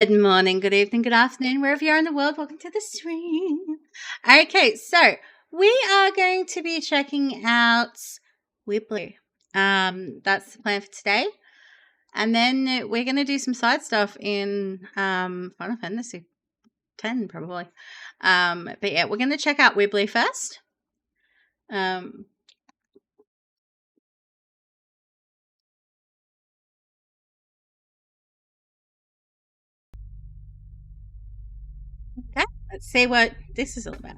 Good morning, good evening, good afternoon, wherever you are in the world. Welcome to the stream. Okay, so we are going to be checking out Wiblu. That's the plan for today. And then we're going to do some side stuff in Final Fantasy 10, probably. But yeah, we're going to check out Wiblu first. Okay, let's see what this is all about.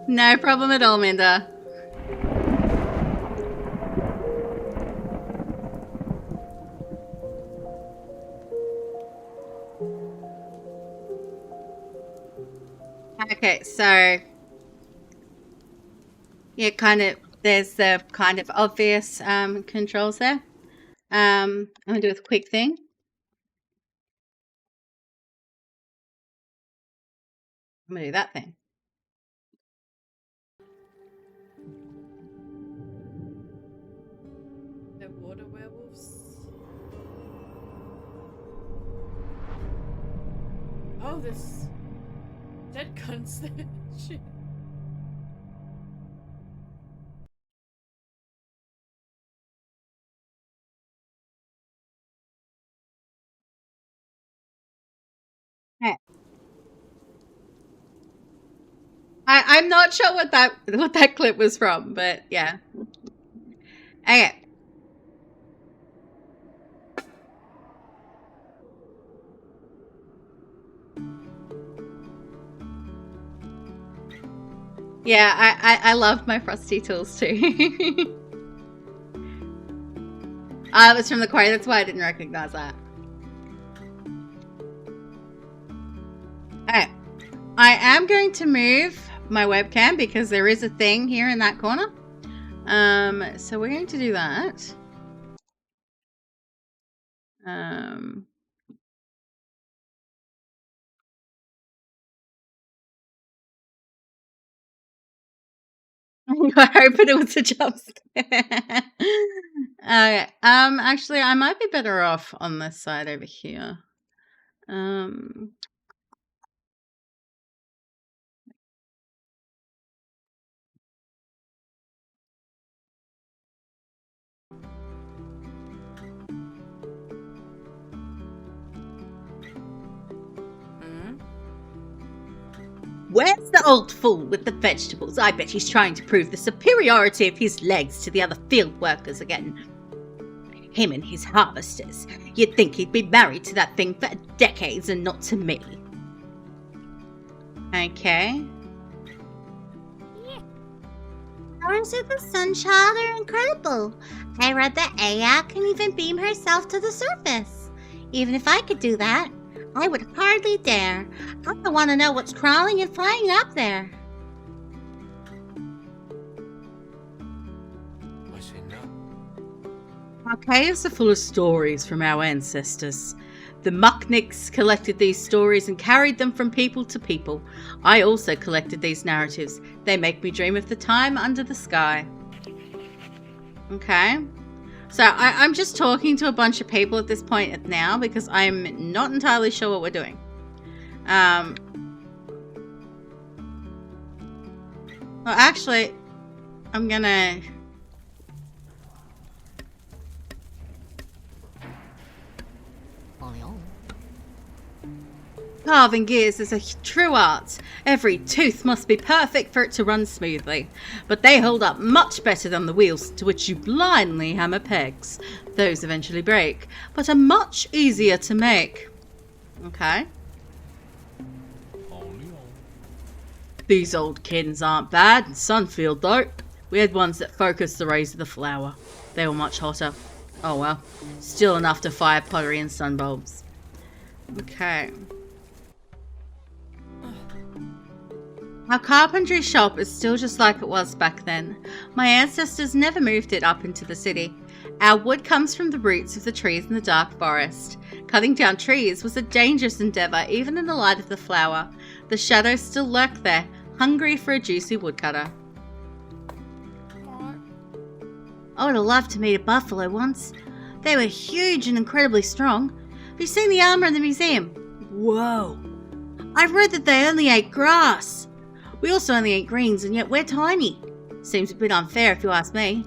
No problem at all, Minda. Okay, so yeah, there's the kind of obvious controls there. I'm gonna do a quick thing. I'm gonna do that thing. They're water werewolves. Oh, this dead cunts there. Shit. Okay. I'm not sure what that clip was from, but yeah. Okay. Yeah, I love my frosty tools too. It was from the quarry, that's why I didn't recognize that. Okay. I am going to move my webcam because there is a thing here in that corner. So we're going to do that. I hope it was a jump scare. Okay. Actually, I might be better off on this side over here. Where's the old fool with the vegetables? I bet he's trying to prove the superiority of his legs to the other field workers again. Him and his harvesters. You'd think he'd be married to that thing for decades and not to me. Okay. Powers of the Sunchild are incredible. I read that Aya can even beam herself to the surface. Even if I could do that, I would hardly dare. I don't want to know what's crawling and flying up there. Our caves are full of stories from our ancestors. The Mucknicks collected these stories and carried them from people to people. I also collected these narratives. They make me dream of the time under the sky. Okay. So I'm just talking to a bunch of people at this point now because I'm not entirely sure what we're doing. Well, actually, I'm gonna... Carving gears is a true art. Every tooth must be perfect for it to run smoothly. But they hold up much better than the wheels to which you blindly hammer pegs. Those eventually break, but are much easier to make. Okay. These old kins aren't bad in Sunfield though. We had ones that focused the rays of the flower. They were much hotter. Oh well. Still enough to fire pottery and sunbulbs. Okay. Our carpentry shop is still just like it was back then. My ancestors never moved it up into the city. Our wood comes from the roots of the trees in the dark forest. Cutting down trees was a dangerous endeavour even in the light of the flower. The shadows still lurk there, hungry for a juicy woodcutter. I would have loved to meet a buffalo once. They were huge and incredibly strong. Have you seen the armour in the museum? Whoa! I've read that they only ate grass. We also only eat greens, and yet we're tiny. Seems a bit unfair if you ask me.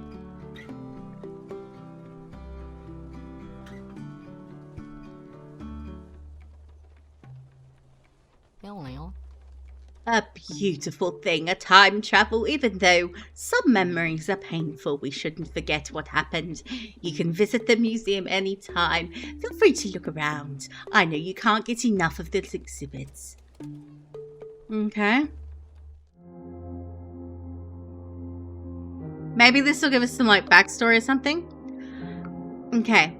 A beautiful thing, a time travel, even though some memories are painful. We shouldn't forget what happened. You can visit the museum anytime. Feel free to look around. I know you can't get enough of these exhibits. Okay. Maybe this will give us some like backstory or something. Okay.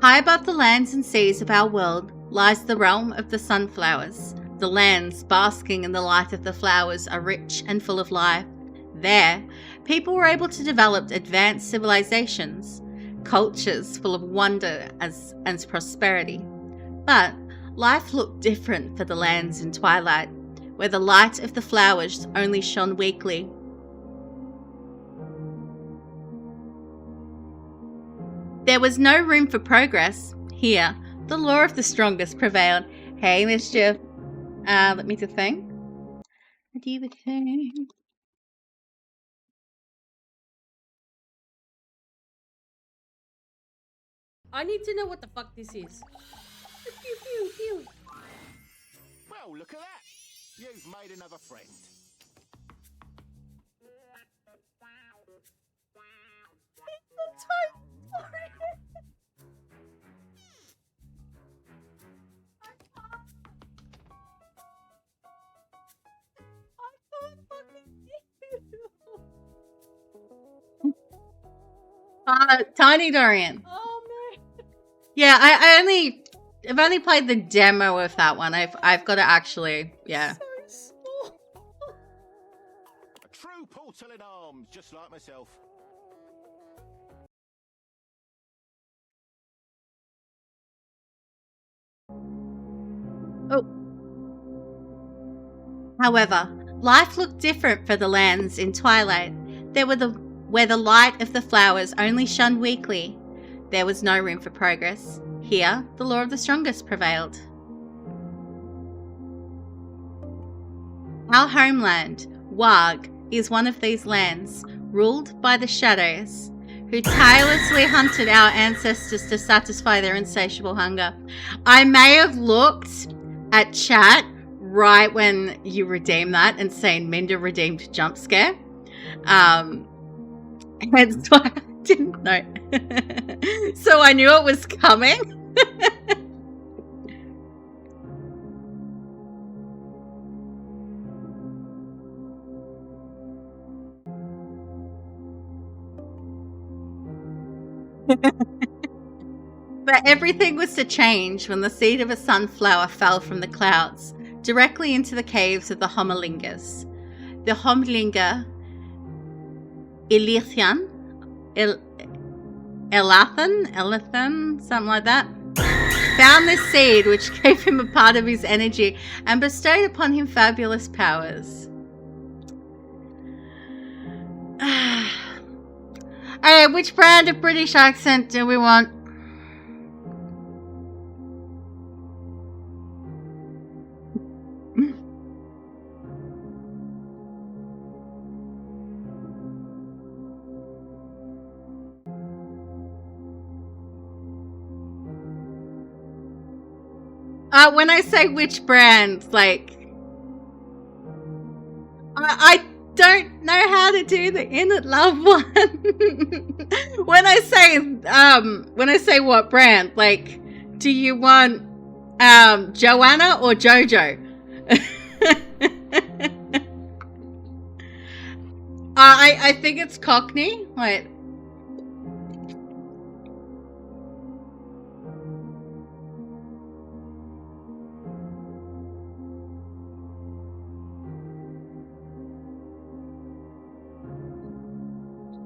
High above the lands and seas of our world lies the realm of the sunflowers. The lands basking in the light of the flowers are rich and full of life. There, people were able to develop advanced civilizations, cultures full of wonder and prosperity. But life looked different for the lands in twilight, where the light of the flowers only shone weakly. There was no room for progress. Here, the law of the strongest prevailed. Hey, Mischief. Let me just think. What do you think? I need to know what the fuck this is. Pew, pew, pew. Well, look at that. You've made another friend. Tiny Dorian. Oh man. Yeah, I've only played the demo of that one. I've got to actually, yeah. So small. A true portal in arms, just like myself. Oh. However, life looked different for the lands in twilight. Where the light of the flowers only shone weakly, there was no room for progress. Here, the law of the strongest prevailed. Our homeland, Wag, is one of these lands, ruled by the shadows, who tirelessly hunted our ancestors to satisfy their insatiable hunger. I may have looked at chat right when you redeemed that and saying Minda redeemed jump scare. That's why I didn't know. So I knew it was coming. But everything was to change when the seed of a sunflower fell from the clouds directly into the caves of the Homelingas. The Homelinga Elithan, Elathan, something like that, found this seed which gave him a part of his energy and bestowed upon him fabulous powers. Alright, which brand of British accent do we want? When I say which brand, like, I don't know how to do the In It Love one. when I say what brand, like, do you want Joanna or Jojo? I think it's Cockney. Wait.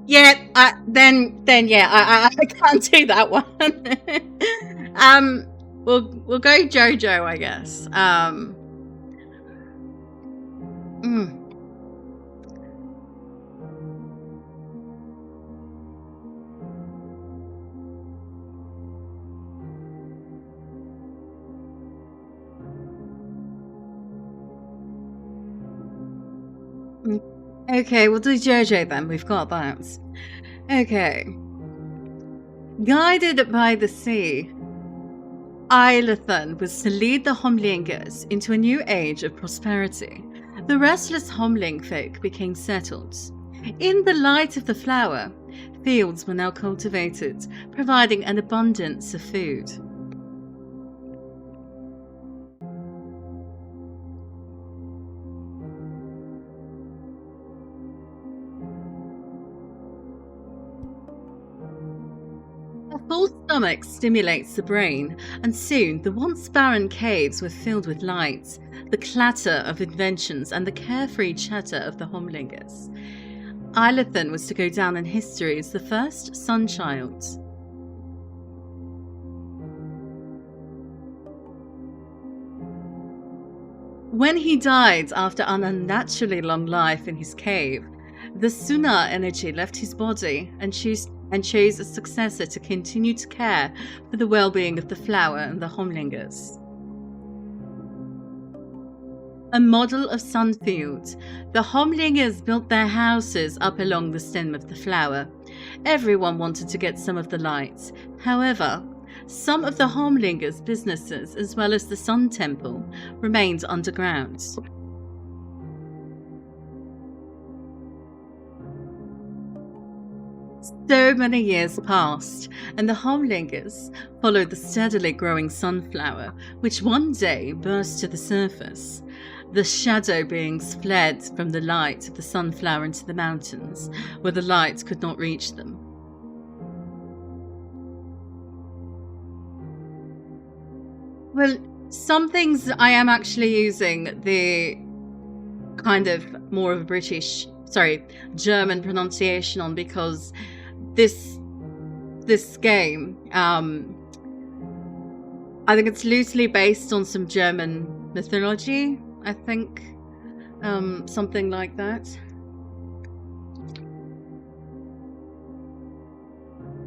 Yeah, then yeah, I can't do that one. We'll go Jojo, I guess. Okay, we'll do Jojo then. We've got that. Okay. Guided by the sea, Eilathan was to lead the Homlingers into a new age of prosperity. The restless Homling folk became settled. In the light of the flower, fields were now cultivated, providing an abundance of food. A full stomach stimulates the brain, and soon the once barren caves were filled with lights, the clatter of inventions, and the carefree chatter of the Homlingers. Eilathan was to go down in history as the first Sunchild. When he died after an unnaturally long life in his cave, the Suna energy left his body and chose a successor to continue to care for the well-being of the flower and the Homlingers. A model of Sunfield, the Homlingers built their houses up along the stem of the flower. Everyone wanted to get some of the light. However, some of the Homlingers' businesses, as well as the Sun Temple, remained underground. So many years passed, and the Homlingers followed the steadily growing sunflower, which one day burst to the surface. The shadow beings fled from the light of the sunflower into the mountains, where the light could not reach them. Well, some things I am actually using the kind of more of a German pronunciation on, because this game, I think it's loosely based on some German mythology, I think, something like that.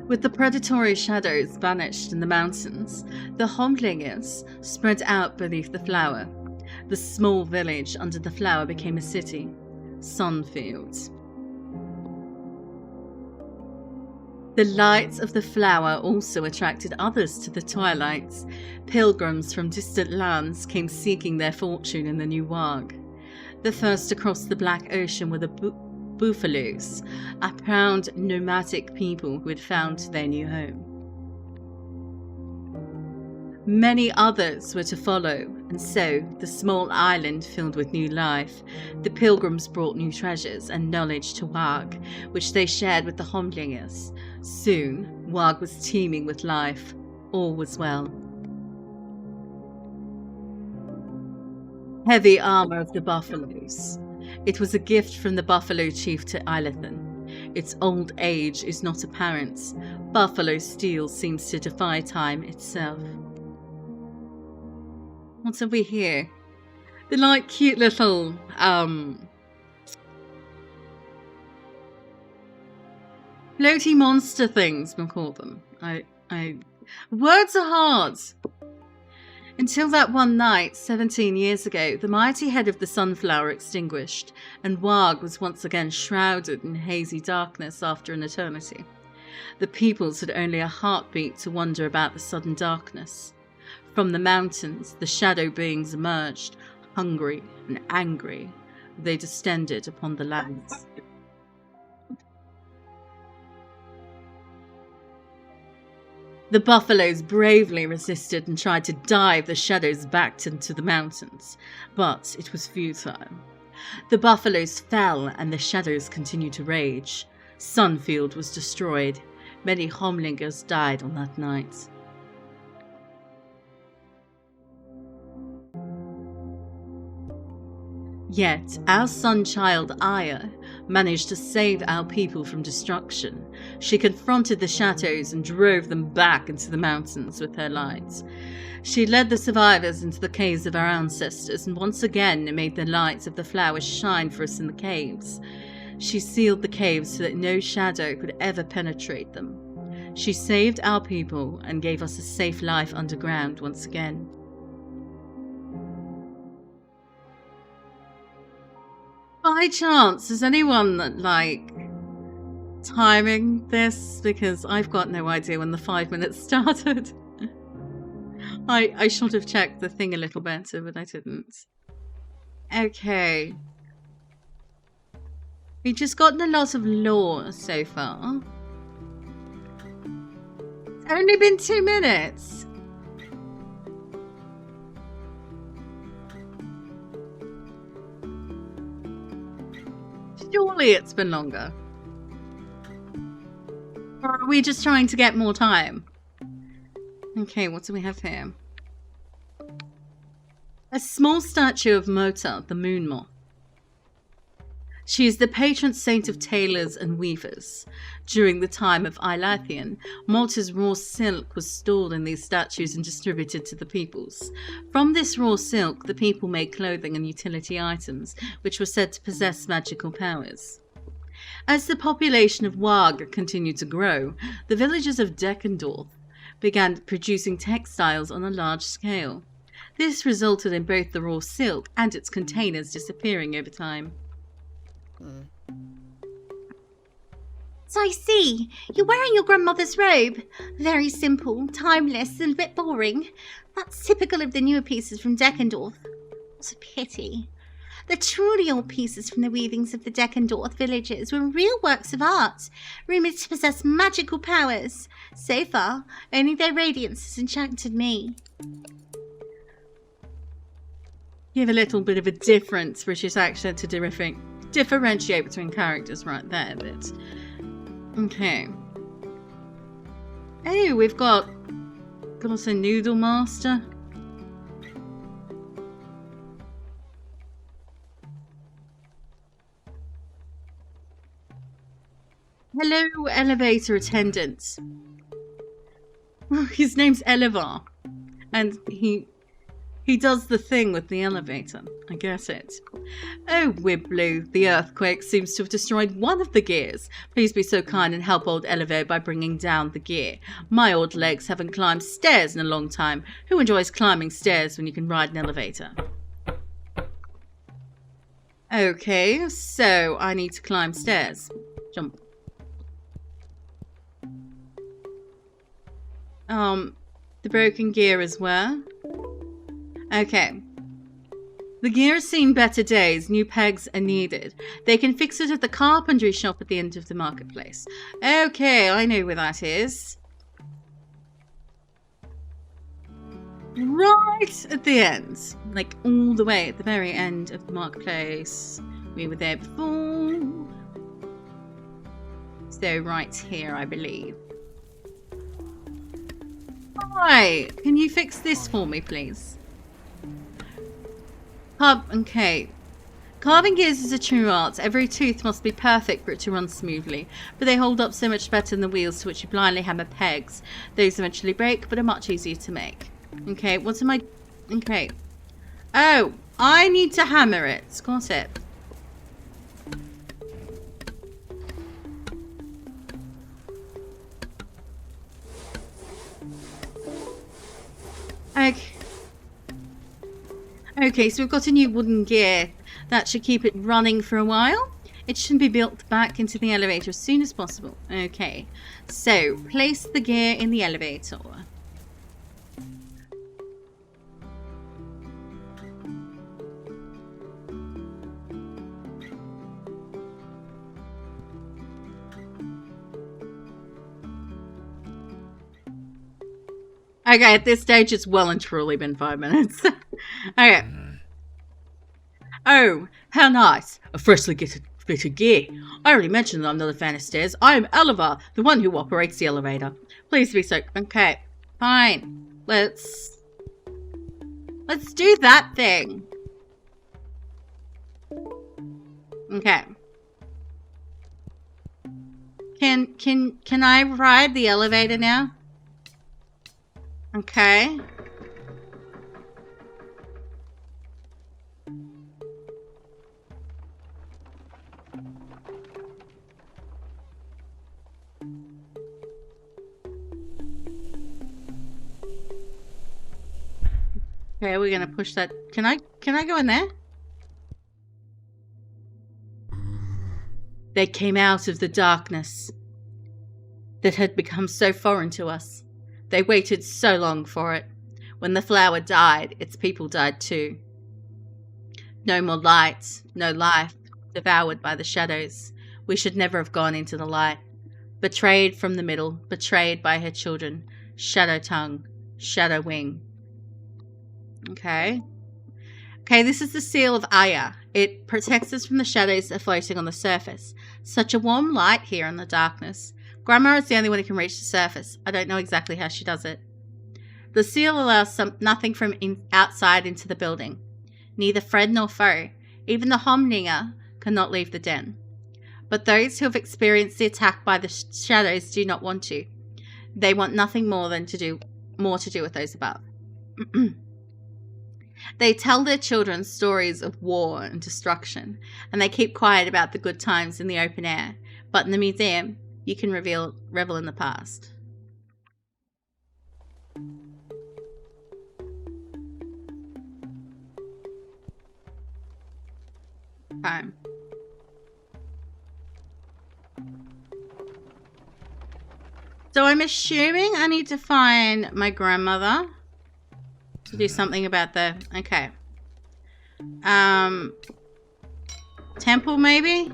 With the predatory shadows banished in the mountains, the Homlingers spread out beneath the flower. The small village under the flower became a city, Sunfield. The light of the flower also attracted others to the twilights. Pilgrims from distant lands came seeking their fortune in the new Wag. The first to cross the Black Ocean were the Buffaloes, a proud nomadic people who had found their new home. Many others were to follow, and so the small island filled with new life. The pilgrims brought new treasures and knowledge to Wag, which they shared with the Homlingers. Soon, Wag was teeming with life. All was well. Heavy armor of the buffaloes. It was a gift from the buffalo chief to Eilathan. Its old age is not apparent. Buffalo steel seems to defy time itself. What have we here? They're like cute little floaty monster things, we'll call them. Words are hard. Until that one night, 17 years ago, the mighty head of the sunflower extinguished, and Wag was once again shrouded in hazy darkness after an eternity. The peoples had only a heartbeat to wonder about the sudden darkness. From the mountains, the shadow beings emerged, hungry and angry. They descended upon the lands. The buffaloes bravely resisted and tried to dive the shadows back into the mountains, but it was futile. The buffaloes fell and the shadows continued to rage. Sunfield was destroyed. Many homelingers died on that night. Yet, our sun-child Aya managed to save our people from destruction. She confronted the shadows and drove them back into the mountains with her lights. She led the survivors into the caves of our ancestors and once again made the lights of the flowers shine for us in the caves. She sealed the caves so that no shadow could ever penetrate them. She saved our people and gave us a safe life underground once again. By chance, is anyone timing this? Because I've got no idea when the 5 minutes started. I should have checked the thing a little better, but I didn't. Okay. We've just gotten a lot of lore so far. It's only been 2 minutes. Surely it's been longer. Or are we just trying to get more time? Okay, what do we have here? A small statue of Mota, the moon moth. She is the patron saint of tailors and weavers. During the time of Ilathian, Malta's raw silk was stored in these statues and distributed to the peoples. From this raw silk, the people made clothing and utility items, which were said to possess magical powers. As the population of Wag continued to grow, the villagers of Deckendorf began producing textiles on a large scale. This resulted in both the raw silk and its containers disappearing over time. So I see, you're wearing your grandmother's robe. Very simple, timeless, and a bit boring. That's typical of the newer pieces from Deckendorf. What a pity. The truly old pieces from the weavings of the Deckendorf villages were real works of art, rumoured to possess magical powers. So far, only their radiance has enchanted me. You have a little bit of a difference, British accent to differentiate between characters right there, but okay. Oh, we've got us a noodle master. Hello, elevator attendant. His name's Elevar, and he does the thing with the elevator. I get it. Oh, Wiblu, the earthquake seems to have destroyed one of the gears. Please be so kind and help old Elevator by bringing down the gear. My old legs haven't climbed stairs in a long time. Who enjoys climbing stairs when you can ride an elevator? Okay, so I need to climb stairs. Jump. The broken gear is where? Okay. The gear has seen better days. New pegs are needed. They can fix it at the carpentry shop at the end of the marketplace. Okay, I know where that is. Right at the end. Like all the way at the very end of the marketplace. We were there before. So right here, I believe. Hi, can you fix this for me, please? Okay. Carving gears is a true art. Every tooth must be perfect for it to run smoothly, but they hold up so much better than the wheels to which you blindly hammer pegs. Those eventually break, but are much easier to make. Okay, what am I... Okay. Oh, I need to hammer it. Got it. Okay. Okay, so we've got a new wooden gear. That should keep it running for a while. It should be built back into the elevator as soon as possible. Okay, so place the gear in the elevator. Okay, at this stage, it's well and truly been 5 minutes. Okay. Oh, how nice. A freshly getted bit of gear. I already mentioned that I'm not a fan of stairs. I am Oliver, the one who operates the elevator. Please be so... Okay, fine. Let's do that thing. Okay. Can I ride the elevator now? Okay. Okay, we're gonna push that. Can I go in there? They came out of the darkness that had become so foreign to us. They waited so long for it. When the flower died, its people died too. No more light, no life, devoured by the shadows. We should never have gone into the light. Betrayed from the middle, betrayed by her children. Shadow tongue, shadow wing. Okay. Okay, this is the seal of Aya. It protects us from the shadows that are floating on the surface. Such a warm light here in the darkness. Grandma is the only one who can reach the surface. I don't know exactly how she does it. The seal allows nothing from outside into the building. Neither friend nor foe. Even the Homninger cannot leave the den. But those who have experienced the attack by the shadows do not want to. They want nothing more to do with those above. They tell their children stories of war and destruction, and they keep quiet about the good times in the open air. But in the museum, you can revel in the past. Time. So I'm assuming I need to find my grandmother to do something about the... Okay. Temple, maybe?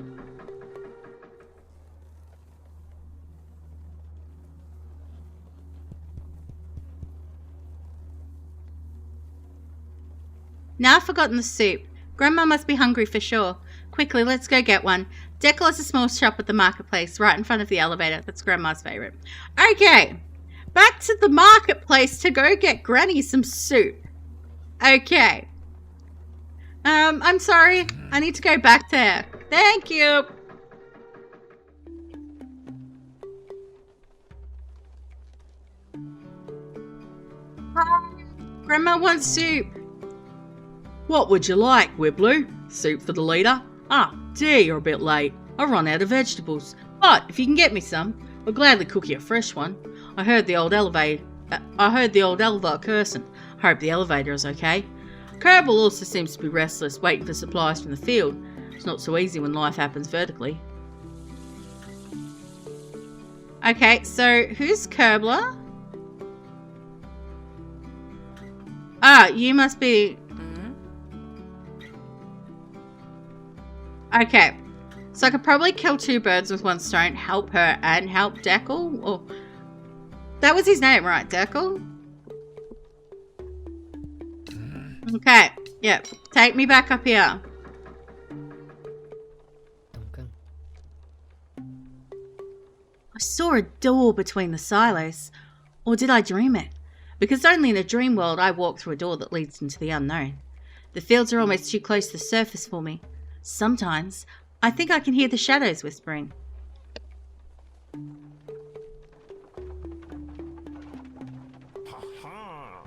Now I've forgotten the soup. Grandma must be hungry for sure. Quickly, let's go get one. Deckel has a small shop at the marketplace right in front of the elevator. That's Grandma's favourite. Okay. Back to the marketplace to go get Granny some soup. Okay. I'm sorry. I need to go back there. Thank you. Hi. Grandma wants soup. What would you like, Wiblu? Soup for the leader? Ah, dear, you're a bit late. I run out of vegetables. But if you can get me some, I'll gladly cook you a fresh one. I heard the old Elva cursing. I hope the elevator is okay. Kerbal also seems to be restless, waiting for supplies from the field. It's not so easy when life happens vertically. Okay, so who's Kerbler? Ah, you must be... Okay, so I could probably kill two birds with one stone, help her and help Deckel. Oh, that was his name, right? Deckel? Okay, yep. Take me back up here. I saw a door between the silos. Or did I dream it? Because only in a dream world I walk through a door that leads into the unknown. The fields are almost too close to the surface for me. Sometimes, I think I can hear the shadows whispering. Ha-ha.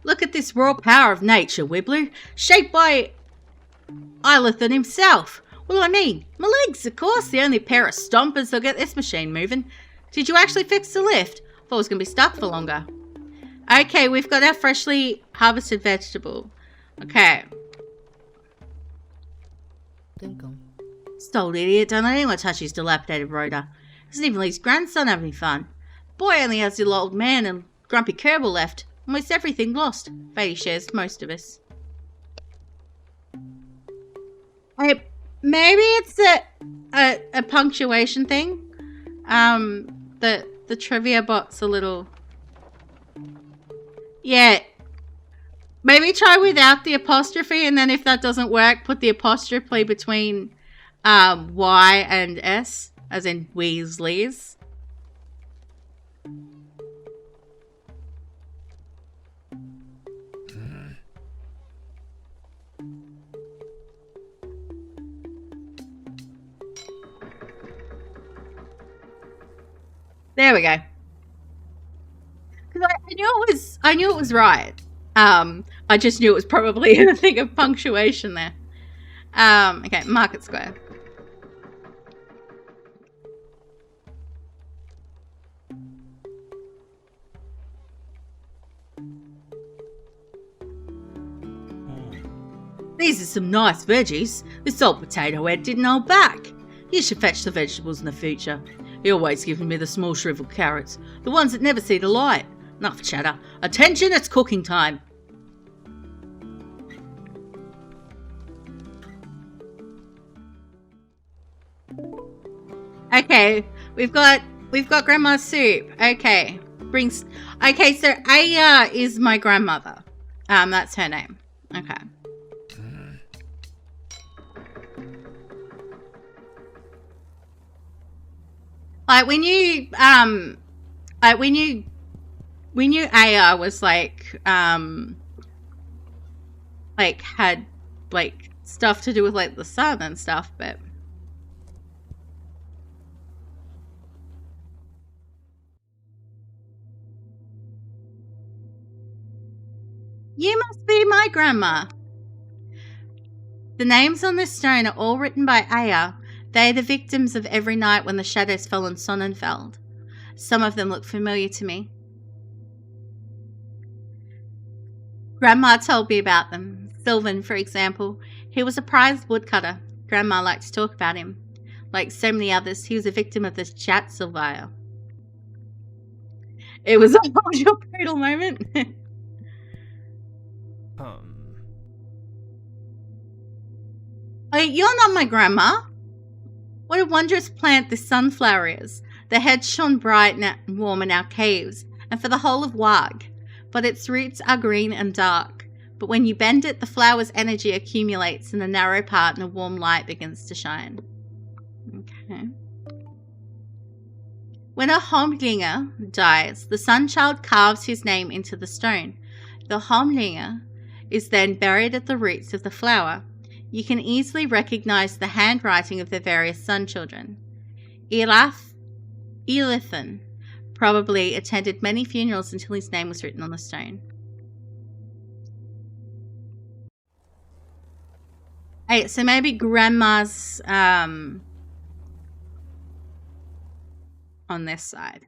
Look at this raw power of nature, Wiblu, shaped by Ilithan himself. What do I mean? My legs, of course, the only pair of stompers that'll get this machine moving. Did you actually fix the lift? Thought it was going to be stuck for longer. Okay, we've got our freshly harvested vegetable. Okay. Stoled idiot, don't let anyone touch his dilapidated rotor. Doesn't even let his grandson have any fun. Boy only has the old man and grumpy Kerbal left. Almost everything lost. Fate shares most of us. maybe it's a punctuation thing. The trivia bot's a little... Yeah. Maybe try without the apostrophe, and then if that doesn't work, put the apostrophe between Y and S, as in Weasleys. There we go. Because I knew it was right. I just knew it was probably a thing of punctuation there. Okay, Market Square. These are some nice veggies. This old potato head didn't hold back. You should fetch the vegetables in the future. He always gives me the small shriveled carrots, the ones that never see the light. Enough chatter. Attention, it's cooking time. Okay, we've got grandma's soup. Okay. Okay, so Aya is my grandmother. That's her name. Okay. Like we knew Aya was like had like stuff to do with like the sun and stuff, but you must be my grandma. The names on this stone are all written by Aya. They are the victims of every night when the shadows fell on Sonnenfeld. Some of them look familiar to me. Grandma told me about them. Sylvan, for example. He was a prized woodcutter. Grandma liked to talk about him. Like so many others, he was a victim of this chat Sylvia. It was a hold your poodle moment. You're not my grandma. What a wondrous plant this sunflower is. The head shone bright and warm in our caves, and for the whole of Wag. But its roots are green and dark. But when you bend it, the flower's energy accumulates in the narrow part and a warm light begins to shine. Okay. When a Homlinger dies, the Sunchild carves his name into the stone. The Homlinger is then buried at the roots of the flower. You can easily recognize the handwriting of the various sun children. Elithan probably attended many funerals until his name was written on the stone. Hey, so maybe grandma's on this side.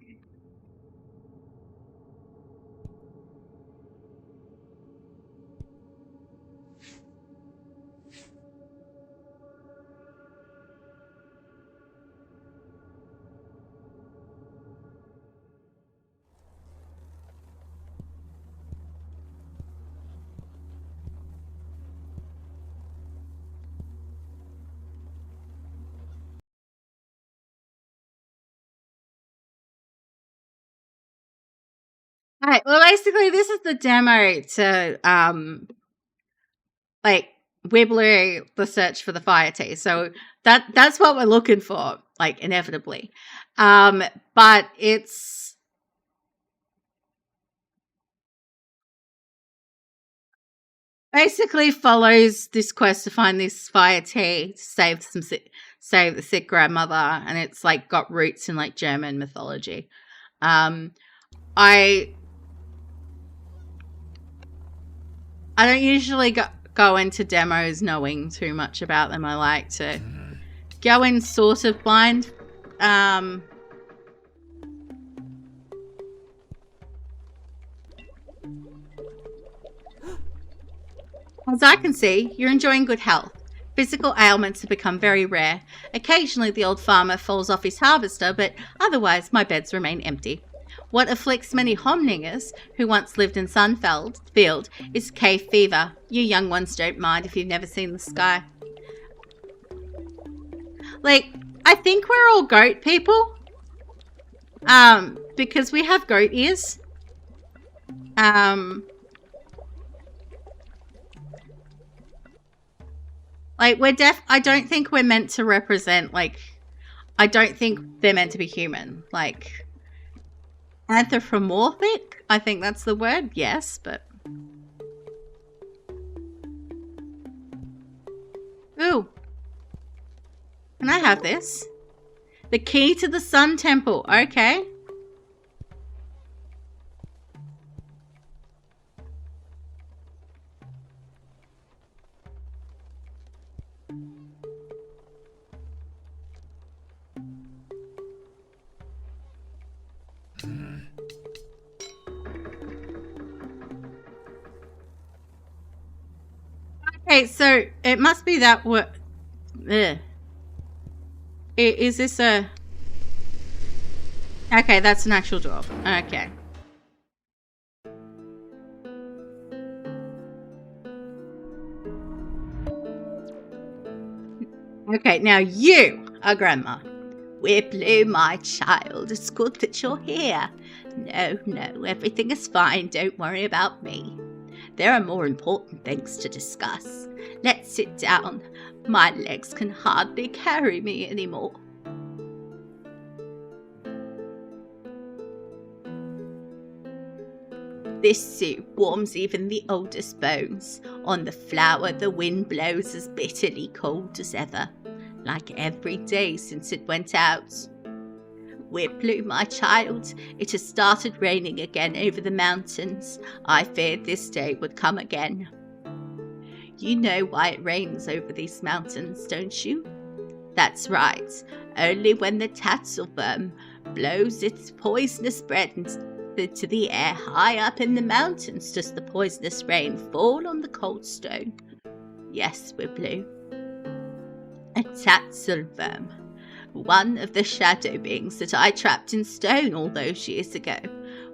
Alright, well basically this is the demo to like Wiblu the search for the fire tea. So that's what we're looking for, like inevitably. But it's basically follows this quest to find this fire tea to save the sick grandmother, and it's like got roots in like German mythology. I don't usually go into demos knowing too much about them. I like to go in sort of blind. As I can see, you're enjoying good health. Physical ailments have become very rare. Occasionally the old farmer falls off his harvester, but otherwise my beds remain empty. What afflicts many Homlingers who once lived in Sunfeld Field is cave fever. You young ones don't mind if you've never seen the sky. Like, I think we're all goat people. Because we have goat ears. Like, I don't think we're meant to represent, like, I don't think they're meant to be human. Like, anthropomorphic? I think that's the word, yes, but... Ooh. Can I have this? The key to the Sun Temple. Okay. Okay, so it must be that what? Is this a? Okay, that's an actual door. Okay. Okay, now you are Grandma. Wiblu, my child, it's good that you're here. No, everything is fine. Don't worry about me. There are more important things to discuss. Let's sit down. My legs can hardly carry me anymore. This soup warms even the oldest bones. On the flour, the wind blows as bitterly cold as ever, like every day since it went out. Wiblu, my child, it has started raining again over the mountains. I feared this day would come again. You know why it rains over these mountains, don't you? That's right. Only when the tatzelworm blows its poisonous breath into the air high up in the mountains does the poisonous rain fall on the cold stone. Yes, Wiblu. A tatzelworm. One of the shadow beings that I trapped in stone all those years ago.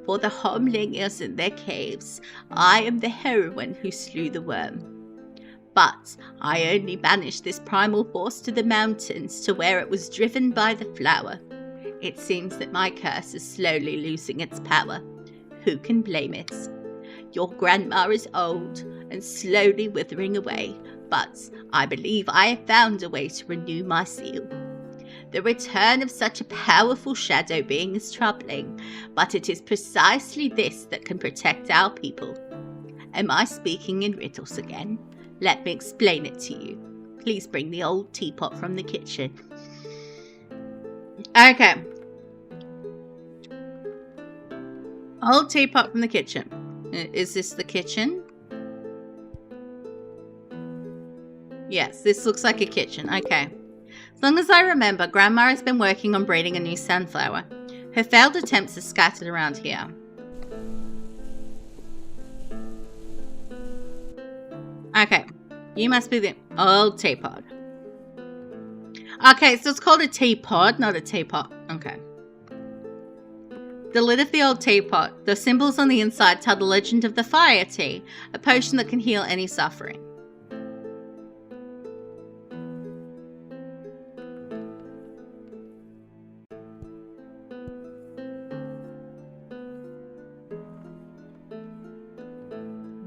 For the homelingers in their caves, I am the heroine who slew the worm. But I only banished this primal force to the mountains, to where it was driven by the flower. It seems that my curse is slowly losing its power. Who can blame it? Your grandma is old and slowly withering away, but I believe I have found a way to renew my seal. The return of such a powerful shadow being is troubling, but it is precisely this that can protect our people. Am I speaking in riddles again? Let me explain it to you. Please bring the old teapot from the kitchen. Okay. Old teapot from the kitchen. Is this the kitchen? Yes, this looks like a kitchen. Okay. As long as I remember, Grandma has been working on breeding a new sunflower. Her failed attempts are scattered around here. Okay. You must be the old teapot. Okay, so it's called a teapot, not a teapot. Okay. The lid of the old teapot. The symbols on the inside tell the legend of the fire tea, a potion that can heal any suffering.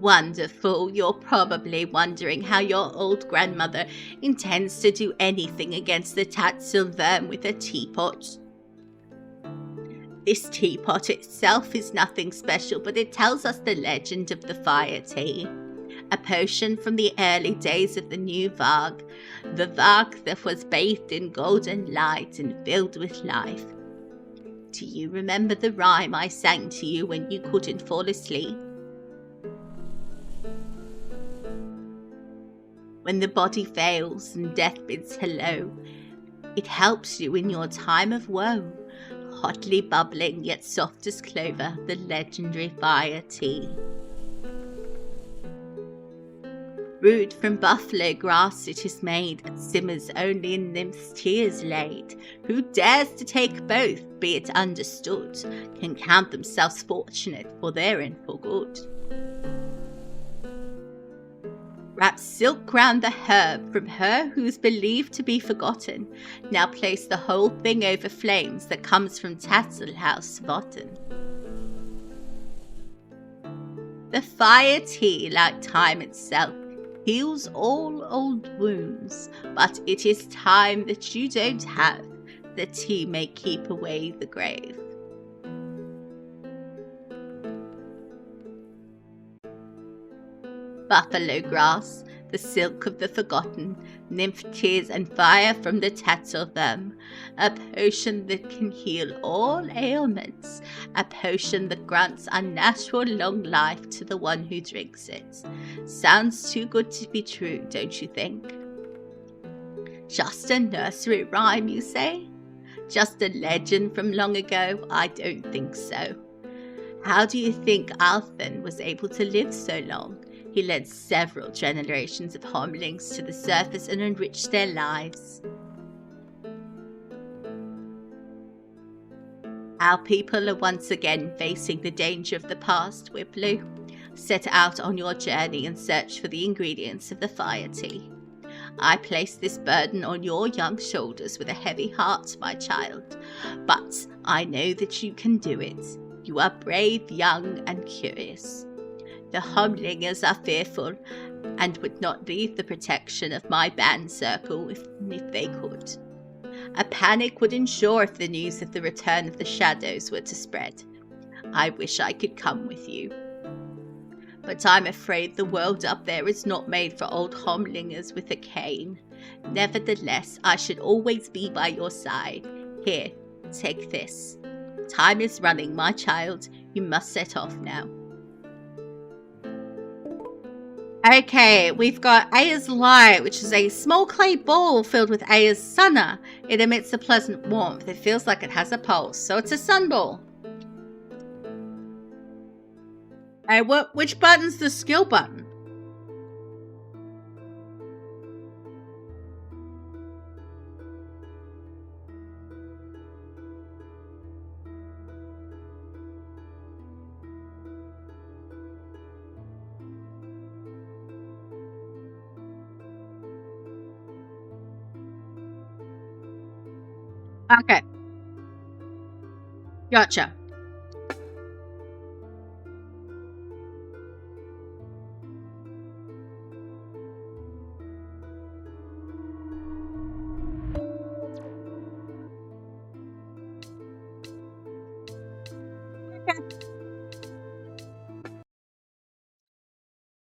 Wonderful. You're probably wondering how your old grandmother intends to do anything against the tatzelworm with a teapot. This teapot itself is nothing special, but it tells us the legend of the fire tea. A potion from the early days of the new Varg. The Varg that was bathed in golden light and filled with life. Do you remember the rhyme I sang to you when you couldn't fall asleep? When the body fails and death bids hello, it helps you in your time of woe. Hotly bubbling, yet soft as clover, the legendary fire tea. Brewed from buffalo grass it is made, and simmers only in nymphs' tears laid. Who dares to take both, be it understood, can count themselves fortunate, for they're in for good. Wrap silk round the herb from her who is believed to be forgotten. Now place the whole thing over flames that comes from Tatzelhouse Votten. The fire tea, like time itself, heals all old wounds, but it is time that you don't have. The tea may keep away the grave. Buffalo grass, the silk of the forgotten, nymph tears and fire from the Tatzelverm, a potion that can heal all ailments, a potion that grants unnatural long life to the one who drinks it. Sounds too good to be true, don't you think? Just a nursery rhyme, you say? Just a legend from long ago? I don't think so. How do you think Alfin was able to live so long? He led several generations of homelings to the surface and enriched their lives. Our people are once again facing the danger of the past, Wiblu. Set out on your journey and search for the ingredients of the fire tea. I place this burden on your young shoulders with a heavy heart, my child, but I know that you can do it. You are brave, young, and curious. The homelingers are fearful and would not leave the protection of my band circle if they could. A panic would ensure if the news of the return of the shadows were to spread. I wish I could come with you. But I'm afraid the world up there is not made for old homelingers with a cane. Nevertheless, I should always be by your side. Here, take this. Time is running, my child. You must set off now. Okay, we've got Aya's Light, which is a small clay ball filled with Aya's Sunna. It emits a pleasant warmth. It feels like it has a pulse, so it's a sun ball. Hey, which button's the skill button? Okay. Gotcha. Okay.